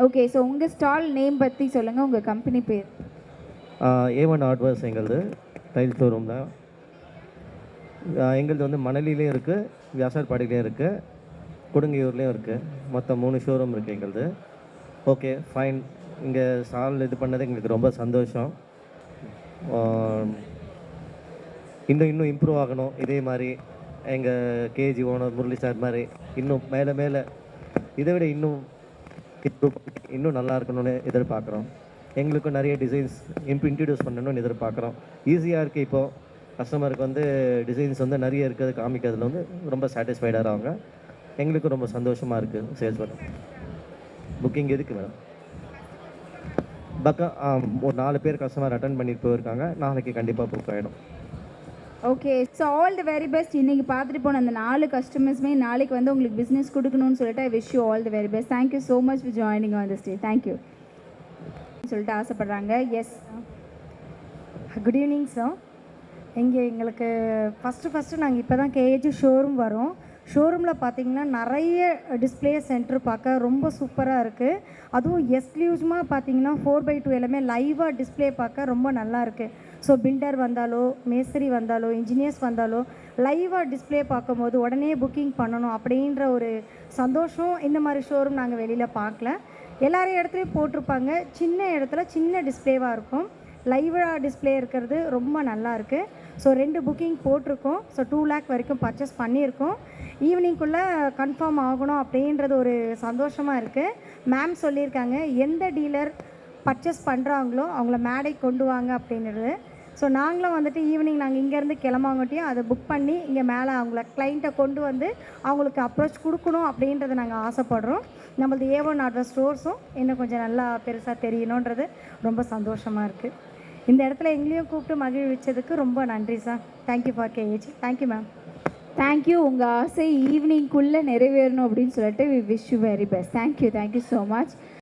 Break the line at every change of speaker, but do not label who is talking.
Okay. So உங்கள் stall name பற்றி சொல்லுங்கள், உங்கள் கம்பெனி பேர்.
A1 ஹார்ட்வேர்ஸ் எங்களது டைல் ஷோரூம் தான். எங்களது வந்து மணலிலையும் இருக்குது, வியாசார்பாடிலையும் இருக்குது, கொடுங்கையூர்லேயும் இருக்குது. மொத்தம் 3 ஷோரூம் இருக்குது எங்களது. Okay fine. இங்கே ஸ்டால் இது பண்ணது எங்களுக்கு ரொம்ப சந்தோஷம். இன்னும் இம்ப்ரூவ் ஆகணும். இதே மாதிரி எங்கள் கேஜி ஓனர் முரளி சார் மாதிரி இன்னும் மேலே மேலே இதை விட இன்னும் நல்லா இருக்கணும்னு எதிர்பார்க்குறோம். எங்களுக்கும் நிறைய டிசைன்ஸ் இன்ட்ரடியூஸ் பண்ணணும்னு எதிர்பார்க்குறோம். ஈஸியாக இருக்குது. இப்போது கஸ்டமருக்கு வந்து டிசைன்ஸ் வந்து நிறைய இருக்கிறது காமிக்கிறதுல வந்து ரொம்ப சாட்டிஸ்ஃபைடாக இருக்காங்க. எங்களுக்கும் ரொம்ப சந்தோஷமாக இருக்குது சேல்ஸ் பண்ண. புக்கிங் எதுக்கு மேடம்? ஒரு 4 பேர் கஸ்டமர் அட்டன் பண்ணிட்டு போயிருக்காங்க. நாளைக்கு கண்டிப்பாக புக் ஆகிடும்.
Okay. So all the very best. இன்றைக்கி பார்த்துட்டு போன அந்த 4 கஸ்டமர்ஸுமே நாளைக்கு வந்து உங்களுக்கு பிஸ்னஸ் கொடுக்கணும்னு சொல்லிட்டு I wish you all the very best. Thank you so much for joining on the stage. Thank you சொல்லிட்டு ஆசைப்படுறாங்க. Yes,
good evening sir. எங்களுக்கு ஃபஸ்ட்டு நாங்கள் இப்போ தான் கேஜி ஷோரூம் வரோம். ஷோரூமில் பார்த்தீங்கன்னா நிறைய டிஸ்பிளே சென்டர் பார்க்க ரொம்ப சூப்பராக இருக்குது. அதுவும் எக்ஸ்க்ளூசிவாக பார்த்தீங்கன்னா 4x2 எல்லாமே லைவாக டிஸ்பிளே பார்க்க ரொம்ப நல்லா இருக்குது. ஸோ பில்டர் வந்தாலோ, மேஸ்திரி வந்தாலோ, இன்ஜினியர்ஸ் வந்தாலோ லைவாக டிஸ்பிளே பார்க்கும்போது உடனே புக்கிங் பண்ணணும் அப்படின்ற ஒரு சந்தோஷம் இந்த மாதிரி ஷோரூம் நாங்கள் வெளியில் பார்க்கல. எல்லாரும் இடத்துலையும் போட்டிருப்பாங்க. சின்ன இடத்துல சின்ன டிஸ்பிளேவாக இருக்கும். லைவாக டிஸ்பிளே இருக்கிறது ரொம்ப நல்லா இருக்குது. ஸோ 2 புக்கிங் போட்டிருக்கோம். ஸோ 2 lakh வரைக்கும் பர்ச்சேஸ் பண்ணியிருக்கோம். ஈவினிங்குள்ளே கன்ஃபார்ம் ஆகணும் அப்படின்றது ஒரு சந்தோஷமாக இருக்குது. மேம் சொல்லியிருக்காங்க எந்த டீலர் பர்ச்சேஸ் பண்ணுறாங்களோ அவங்கள மேடை கொண்டு வாங்க அப்படின்றது. ஸோ நாங்களும் வந்துட்டு ஈவினிங் நாங்கள் இங்கேருந்து கிளம்பாங்கட்டியும் அதை புக் பண்ணி இங்கே மேலே அவங்கள கிளைண்ட்டை கொண்டு வந்து அவங்களுக்கு அப்ரோச் கொடுக்கணும் அப்படின்றத நாங்கள் ஆசைப்படுறோம். நம்மளது A1 ஹார்ட்வேர் ஸ்டோர்ஸும் இன்னும் கொஞ்சம் நல்லா பெருசாக தெரியணுன்றது ரொம்ப சந்தோஷமாக இருக்குது. இந்த இடத்துல எங்களையும் கூப்பிட்டு மகிழ்விச்சதுக்கு ரொம்ப நன்றி sir. Thank you for KAG. Thank you ma'am.
Thank you. உங்கள் ஆசை ஈவினிங்குள்ளே நிறைவேறணும் அப்படின்னு சொல்லிட்டு we wish you very best. Thank you so much.